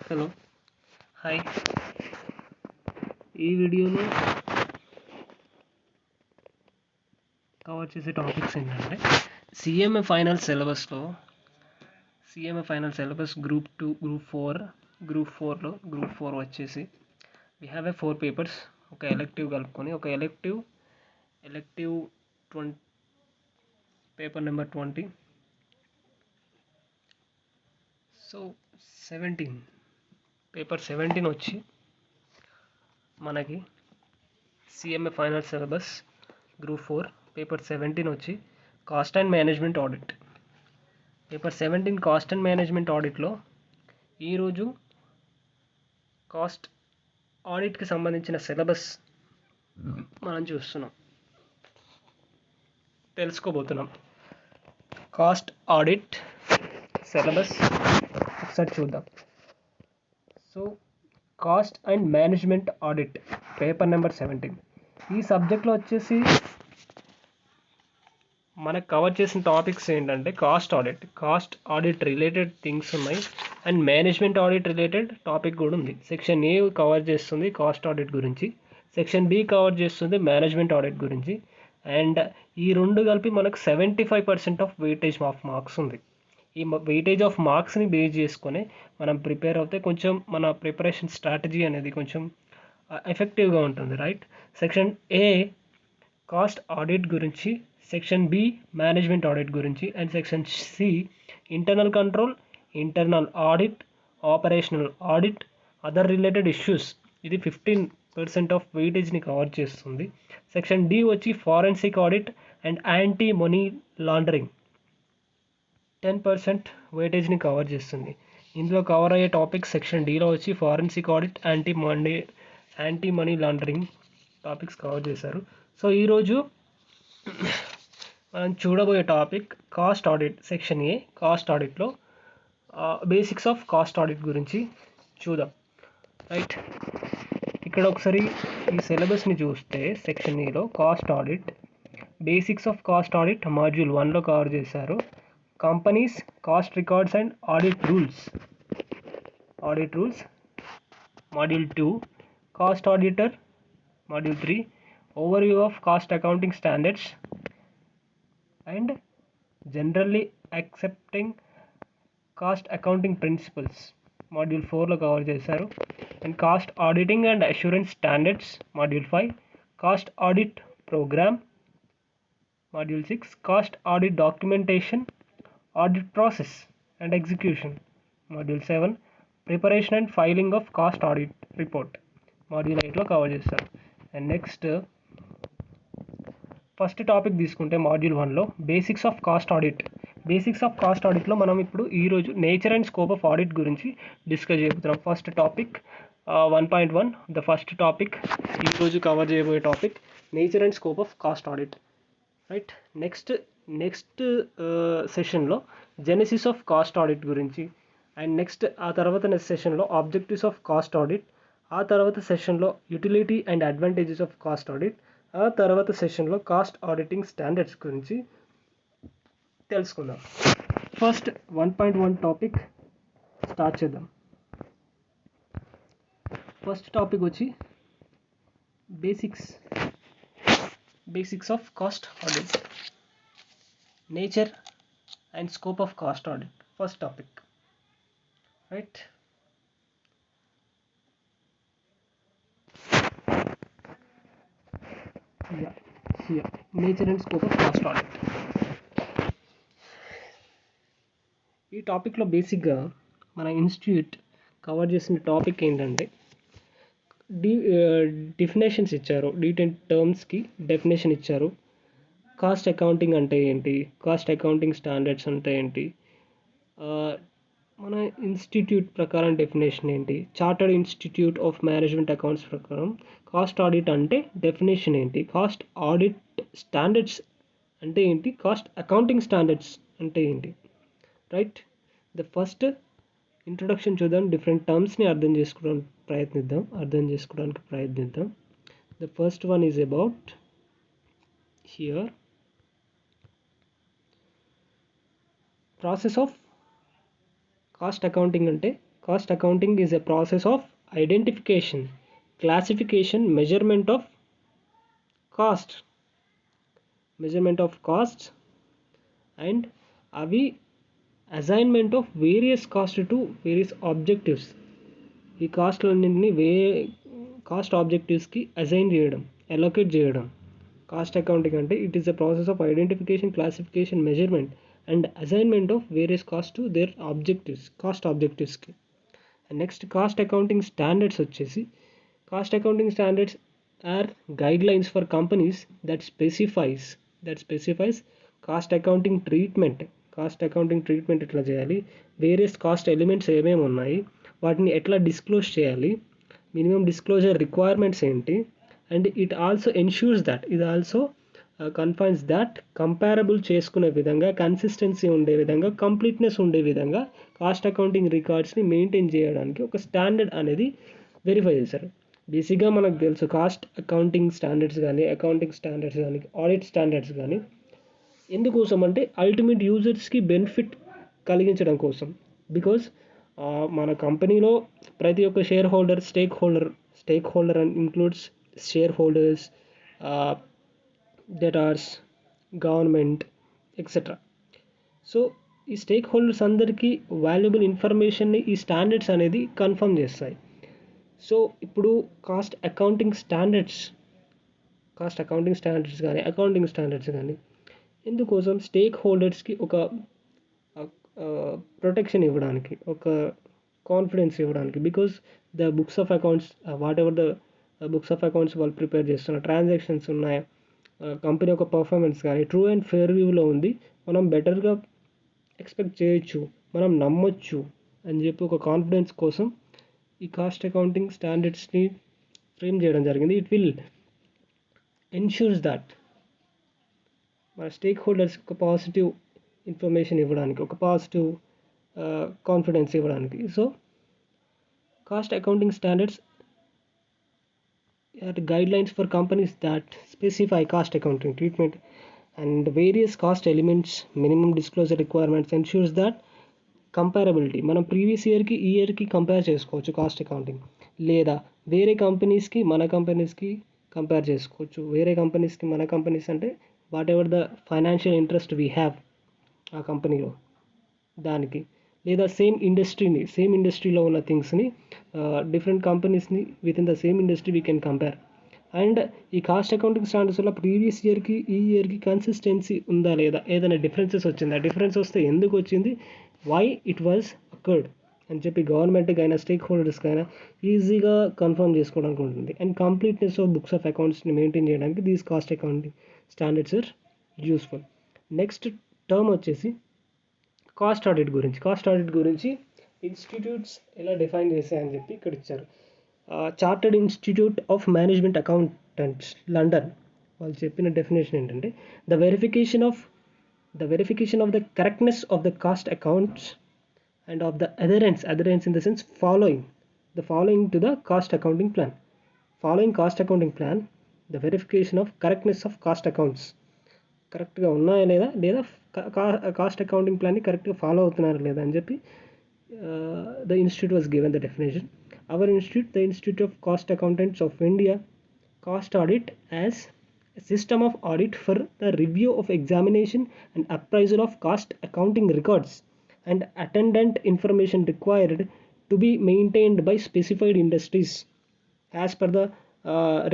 Hello hi. ఈ వీడియోలో cover చేసే టాపిక్స్ ఏంటంటే సిఎంఏ ఫైనల్ సిలబస్లో గ్రూప్ 2 గ్రూప్ ఫోర్ వచ్చేసి వీ హ్యావ్ ఏ 4 పేపర్స్. ఒక ఎలెక్టివ్ కలుపుకొని ఒక elective 20 paper number 20. So 17 paper 17 వచ్చి మనకి CMA final syllabus group 4 paper 17 వచ్చి cost and management audit. Paper 17 cost and management ఆడిట్లో ఈరోజు కాస్ట్ ఆడిట్కి సంబంధించిన సిలబస్ మనం తెలుసుకోబోతున్నాం. కాస్ట్ ఆడిట్ సిలబస్ ఒకసారి చూద్దాం. So cost and management audit paper number 17. ఈ సబ్జెక్ట్లో వచ్చేసి మనకు కవర్ చేసిన టాపిక్స్ ఏంటంటే కాస్ట్ ఆడిట్ రిలేటెడ్ థింగ్స్ ఉన్నాయి and management audit related topic కూడా ఉంది. సెక్షన్ ఏ కవర్ చేస్తుంది కాస్ట్ ఆడిట్ గురించి, సెక్షన్ బి కవర్ చేస్తుంది మేనేజ్మెంట్ ఆడిట్ గురించి. అండ్ ఈ రెండు కలిపి మనకు 75% ఆఫ్ వెయిటేజ్ ఆఫ్ మార్క్స్ ఉంది. ఈ వెయిటేజ్ ఆఫ్ మార్క్స్ని బేస్ చేసుకొని మనం ప్రిపేర్ అవుతే కొంచెం మన ప్రిపరేషన్ స్ట్రాటజీ అనేది కొంచెం ఎఫెక్టివ్గా ఉంటుంది, right. Section A cost audit గురించి, సెక్షన్ బి మేనేజ్మెంట్ ఆడిట్ గురించి and section C internal control, internal audit, operational audit, other related issues. ఇది 15% ఆఫ్ వెయిటేజ్ని కవర్ చేస్తుంది. సెక్షన్ డి వచ్చి forensic audit and anti money laundering 10% వెయిటేజ్ని cover చేస్తుంది. ఇందులో cover అయ్యే టాపిక్స్ సెక్షన్ డిలో వచ్చి forensic audit, anti money laundering topics cover చేశారు. సో ఈరోజు మనం చూడబోయే topic cost audit. Section A cost ఆడిట్లో బేసిక్స్ ఆఫ్ కాస్ట్ ఆడిట్ గురించి చూద్దాం, రైట్. ఇక్కడ ఒకసారి ఈ సిలబస్ని చూస్తే సెక్షన్ ఏలో cost audit basics of cost audit module 1లో కవర్ చేశారు. Companies cost records and audit rules module 2. Cost auditor module 3. Overview of cost accounting standards and generally accepting cost accounting principles module 4లో cover చేశారు. And cost auditing and assurance standards module 5. Cost audit programme module 6. Cost audit documentation, audit process and execution module 7. Preparation and filing of cost audit report module 8లో cover చేస్తారు. And next first topic తీసుకుంటే module 1లో basics of cost ఆడిట్లో మనం ఇప్పుడు ఈరోజు nature and scope of audit గురించి discuss చేయబోతున్నాం. First topic 1.1 the first topic ఈరోజు cover చేయబోయే topic nature and scope of cost audit, right. Next సెషన్లో జెనసిస్ ఆఫ్ కాస్ట్ ఆడిట్ గురించి అండ్ నెక్స్ట్ ఆ తర్వాత సెషన్లో ఆబ్జెక్టివ్స్ ఆఫ్ కాస్ట్ ఆడిట్, ఆ తర్వాత సెషన్లో utility and advantages of cost audit, ఆ తర్వాత సెషన్లో కాస్ట్ ఆడిటింగ్ స్టాండర్డ్స్ గురించి తెలుసుకుందాం. ఫస్ట్ 1.1 టాపిక్ స్టార్ట్ చేద్దాం. ఫస్ట్ టాపిక్ వచ్చి basics of cost audit, nature and scope of cost audit. First topic, right. Nature and scope of cost audit. ఈ టాపిక్లో బేసిక్గా మన ఇన్స్టిట్యూట్ కవర్ చేసిన టాపిక్ ఏంటంటే డెఫినేషన్స్ ఇచ్చారు. డీటెయిల్ టర్మ్స్కి డెఫినేషన్ ఇచ్చారు. కాస్ట్ అకౌంటింగ్ అంటే ఏంటి, కాస్ట్ అకౌంటింగ్ స్టాండర్డ్స్ అంటే ఏంటి, మన ఇన్స్టిట్యూట్ ప్రకారం డెఫినేషన్ ఏంటి, chartered institute of management accounts ప్రకారం కాస్ట్ ఆడిట్ అంటే డెఫినేషన్ ఏంటి, కాస్ట్ ఆడిట్ స్టాండర్డ్స్ అంటే ఏంటి, కాస్ట్ అకౌంటింగ్ స్టాండర్డ్స్ అంటే ఏంటి, రైట్. ద ఫస్ట్ ఇంట్రొడక్షన్ చూద్దాం. డిఫరెంట్ టర్మ్స్ని అర్థం చేసుకోవడానికి ప్రయత్నిద్దాం. The first one is about here process of cost accounting అంటే cost accounting is a process of identification, classification, cost measurement of cost and అవి assignment of various cost to various objectives. ఈ కాస్ట్లన్నింటినీ cost ఆబ్జెక్టివ్స్కి assign చేయడం, allocate చేయడం. Cost accounting అంటే it is the process of identification, classification, measurement and assignment of various cost to their objectives, cost ఆబ్జెక్టివ్స్కి. And next cost accounting standards వచ్చేసి, cost accounting standards are guidelines for companies that specifies cost accounting treatment. Cost accounting treatment ఎట్లా చేయాలి, various cost elements ఏమేమి ఉన్నాయి, వాటిని ఎట్లా disclose చేయాలి, minimum disclosure requirements ఏంటి, and it also ensures that ఇది ఆల్సో కన్ఫైన్స్ దట్ కంపారబుల్ చేసుకునే విధంగా, కన్సిస్టెన్సీ ఉండే విధంగా, కంప్లీట్నెస్ ఉండే విధంగా కాస్ట్ అకౌంటింగ్ రికార్డ్స్ని మెయింటైన్ చేయడానికి ఒక స్టాండర్డ్ అనేది వెరిఫై చేశారు. బేసిక్గా మనకు తెలుసు కాస్ట్ అకౌంటింగ్ స్టాండర్డ్స్ కానీ, ఆడిట్ స్టాండర్డ్స్ కానీ ఎందుకోసం అంటే అల్టిమేట్ యూజర్స్కి బెనిఫిట్ కలిగించడం కోసం. బికాజ్ మన కంపెనీలో ప్రతి ఒక్క stake holder and includes share holders, debtors, government etcetera. So ఈ స్టేక్ హోల్డర్స్ అందరికీ వాల్యుబుల్ ఇన్ఫర్మేషన్ని ఈ స్టాండర్డ్స్ అనేది కన్ఫర్మ్ చేస్తాయి. సో ఇప్పుడు కాస్ట్ అకౌంటింగ్ స్టాండర్డ్స్ కానీ అకౌంటింగ్ స్టాండర్డ్స్ కానీ ఎందుకోసం స్టేక్ హోల్డర్స్కి ఒక ప్రొటెక్షన్ ఇవ్వడానికి, ఒక కాన్ఫిడెన్స్ ఇవ్వడానికి. Because the books of accounts, what ever the books of accounts వాళ్ళు ప్రిపేర్ చేస్తున్న ట్రాన్సాక్షన్స్ ఉన్నాయి, కంపెనీ యొక్క పర్ఫార్మెన్స్ కానీ ట్రూ అండ్ ఫెయిర్ వ్యూలో ఉంది, మనం బెటర్గా ఎక్స్పెక్ట్ చేయొచ్చు, మనం నమ్మొచ్చు అని చెప్పి ఒక కాన్ఫిడెన్స్ కోసం ఈ కాస్ట్ అకౌంటింగ్ స్టాండర్డ్స్ని ఫ్రేమ్ చేయడం జరిగింది. ఇట్ విల్ ఎన్ష్యూర్స్ దట్ మన స్టేక్ హోల్డర్స్ ఒక పాజిటివ్ ఇన్ఫర్మేషన్ ఇవ్వడానికి, ఒక పాజిటివ్ కాన్ఫిడెన్స్ ఇవ్వడానికి. So cost accounting standards are guidelines for companies that specify cost accounting treatment and various cost elements, minimum disclosure requirements, ensures that comparability. మనం previous ఇయర్కి ఈ ఇయర్కి compare చేసుకోవచ్చు cost accounting, లేదా వేరే కంపెనీస్కి మన కంపెనీస్కి కంపేర్ చేసుకోవచ్చు. వేరే కంపెనీస్కి మన కంపెనీస్ అంటే whatever the financial interest we have ఆ కంపెనీలో దానికి, లేదా సేమ్ ఇండస్ట్రీలో ఉన్న థింగ్స్ని డిఫరెంట్ కంపెనీస్ని within the same industry we can compare. And ఈ కాస్ట్ అకౌంటింగ్ స్టాండర్డ్స్ వల్ల ప్రీవియస్ ఇయర్కి ఈ ఇయర్కి కన్సిస్టెన్సీ ఉందా లేదా, ఏదైనా డిఫరెన్సెస్ వచ్చిందా, డిఫరెన్స్ వస్తే ఎందుకు వచ్చింది, వై ఇట్ వాజ్ అకర్డ్ అని చెప్పి గవర్నమెంట్కి అయినా స్టేక్ హోల్డర్స్కి అయినా ఈజీగా కన్ఫర్మ్ చేసుకోవడానికి ఉంటుంది. And completeness of books of అకౌంట్స్ని మెయింటైన్ చేయడానికి these cost accounting standards are useful. Next term వచ్చేసి కాస్ట్ ఆడిట్ గురించి ఇన్స్టిట్యూట్స్ ఎలా డిఫైన్ చేశాయని చెప్పి ఇక్కడ ఇచ్చారు. Chartered institute of management accountants London వాళ్ళు చెప్పిన డెఫినేషన్ ఏంటంటే the verification of the correctness of the cost accounts and of the adherence in the sense following to the cost accounting plan, the verification of correctness of cost accounts కరెక్ట్గా ఉన్నాయా లేదా cost accounting ప్లాన్ని కరెక్ట్గా follow అవుతున్నారా లేదా అని చెప్పి the institute was given the definition. Our institute, the Institute of Cost Accountants of India, cost audit as a system of audit for the review of examination and appraisal of cost accounting records and attendant information required to be maintained by specified industries as per the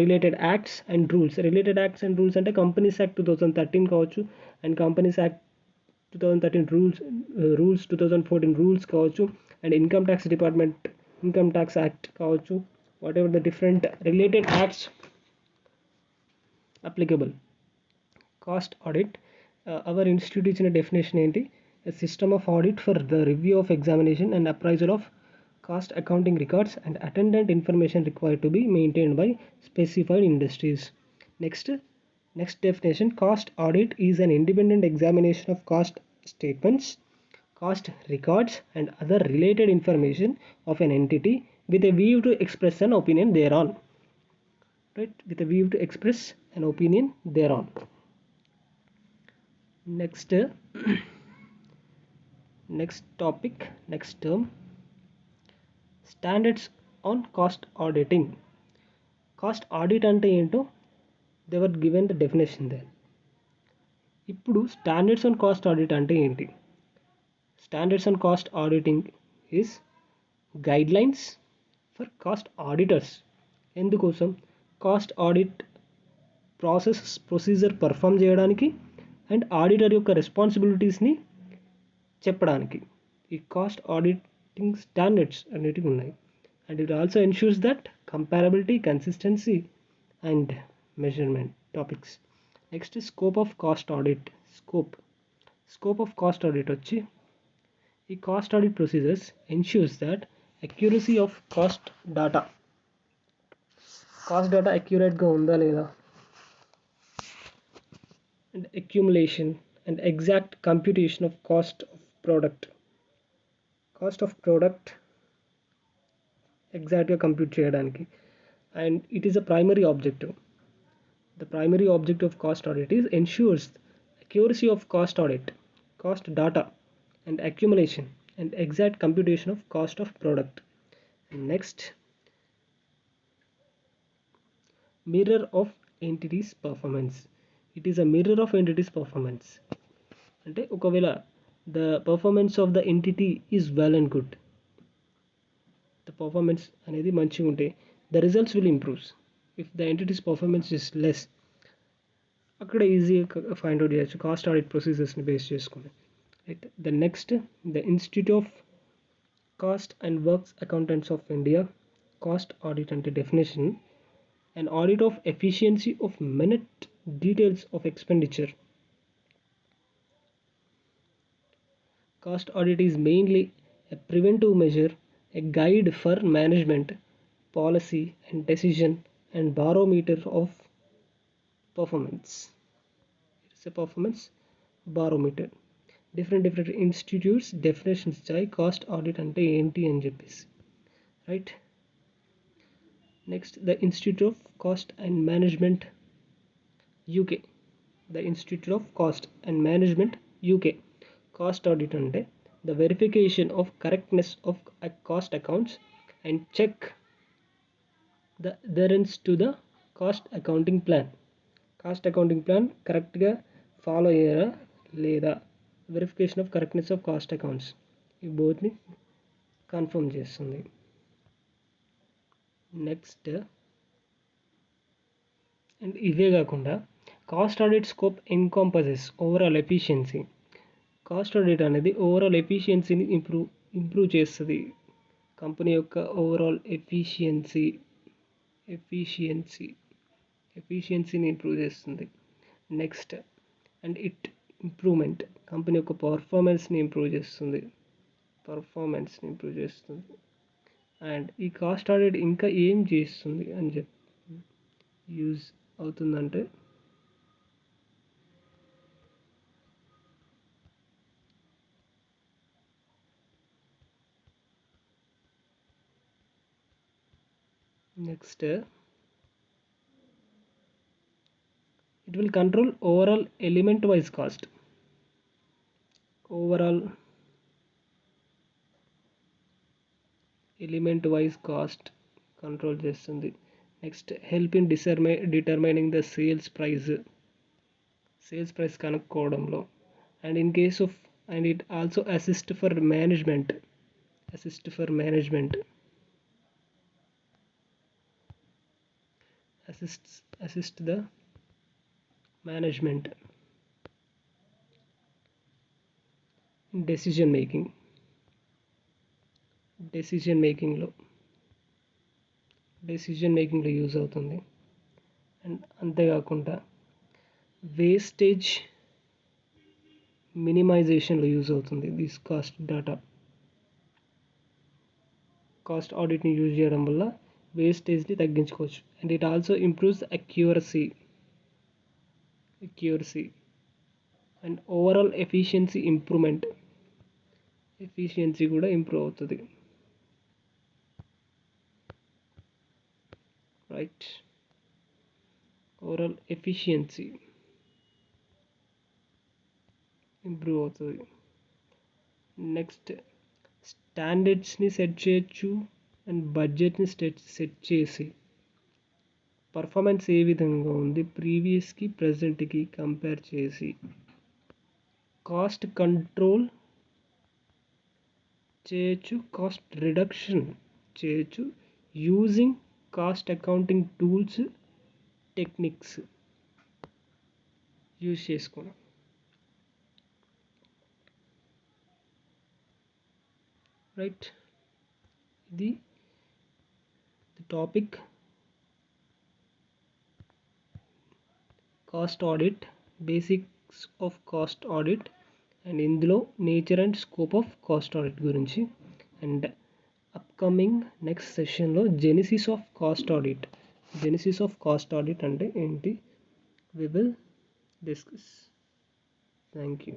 related acts and rules. Related acts and rules అంటే Companies Act 2013 కావచ్చు, and Companies Act 2013 rules 2014 rules కావచ్చు, and income tax act కావచ్చు, what ever the different related acts applicable. Cost audit hour institute ఇచ్చిన definition ఏంటి, a system of audit for the review of examination and appraisal of cost accounting records and attendant information required to be maintained by specified industries. Next definition, cost audit is an independent examination of cost statements, cost records and other related information of an entity with a view to express an opinion thereon. Next, next term, standards on cost auditing. Cost audit అంటే ఏంటో they were given the definition they. ఇప్పుడు standards on cost audit అంటే ఏంటి? Standards on cost auditing is guidelines for cost auditors. ఎందుకోసం? Cost audit procedure perform చేయడానికి and auditor యొక్క రెస్పాన్సిబిలిటీస్ని చెప్పడానికి ఈ కాస్ట్ ఆడిటింగ్ స్టాండర్డ్స్ అనేటివి ఉన్నాయి. And it also ensures that comparability, consistency and measurement topics. Next scope of cost audit. Scope of cost audit వచ్చి ఈ cost audit procedures ensures that accuracy of cost data అక్యురేట్గా ఉందా లేదా, and accumulation and exact computation of cost of product ఎగ్జాక్ట్గా compute చేయడానికి. And it is a primary objective. The primary objective of cost audit is ensures accuracy of cost data and accumulation and exact computation of cost of product. Next, mirror of entities performance. It is a mirror of entities performance. అంటే ఒకవేళ the performance of the entity is well and good, the performance అనేది మంచిగా ఉంటే the results will improve. If the entity's performance is less, అక్కడ ఈజీగా find out చేయొచ్చు cost audit ప్రొసీజర్స్ని base చేసుకుని. Right. The next, the institute of cost and works accountants of India. Cost audit అంటే definition: an audit of efficiency of minute details of expenditure. Cost audit is mainly a preventive measure, a guide for management, policy and decision, and barometer of performance. It's a performance barometer. Different institutes definitions ఇచ్చాయి cost audit అంటే ఏంటి అని చెప్పేసి. Right. Next, the institute of cost and management UK. The institute of cost and management UK. Cost audit అంటే the verification of correctness of cost accounts and check the adherence to the cost accounting plan. Cost accounting plan కరెక్ట్గా follow అయ్యారా లేదా, verification of correctness of cost accounts, ఈ బోత్ని confirm చేస్తుంది. Next, and ఇవే కాకుండా cost audit scope ఎన్కాంపసెస్ overall efficiency. Cost audit అనేది overall ఎఫిషియన్సీని ఇంప్రూవ్ చేస్తుంది. కంపెనీ యొక్క ఓవరాల్ ఎఫిషియన్సీని ఇంప్రూవ్ చేస్తుంది. Next, and it improvement company యొక్క పర్ఫార్మెన్స్ని ఇంప్రూవ్ చేస్తుంది. అండ్ ఈ కాస్ట్ ఆడిట్ ఇంకా ఏం చేస్తుంది అని యూజ్ అవుతుందంటే, next, it will control overall element wise cost. Control చేస్తుంది. Next, help in determining the sales price కనుక్కోవడంలో. And in case of, and it also assist for management assist the management in decision మేకింగ్లో use అవుతుంది. And అంతేకాకుండా wastage మినిమైజేషన్లో use అవుతుంది. This cost ఆడిట్ని use చేయడం వల్ల వేస్టేజ్ని తగ్గించుకోవచ్చు. And it also improves accuracy and overall efficiency కూడా improve అవుతుంది. Right. Overall efficiency improve అవుతుంది. నెక్స్ట్ స్టాండర్డ్స్ని సెట్ చేయొచ్చు అండ్ బడ్జెట్ని సెట్ చేసి పర్ఫార్మెన్స్ ఏ విధంగా ఉంది ప్రీవియస్కి ప్రజెంట్కి కంపేర్ చేసి కాస్ట్ కంట్రోల్ చేయొచ్చు, కాస్ట్ రిడక్షన్ చేయొచ్చు using cost accounting tools techniques use చేసుకోవడం. రైట్, ఇది topic cost audit, basics of cost audit and ఇందులో nature and scope of cost audit గురించి. అండ్ అప్కమింగ్ నెక్స్ట్ సెషన్లో genesis of cost audit, genesis of cost audit అంటే ఏంటి we will discuss. Thank you.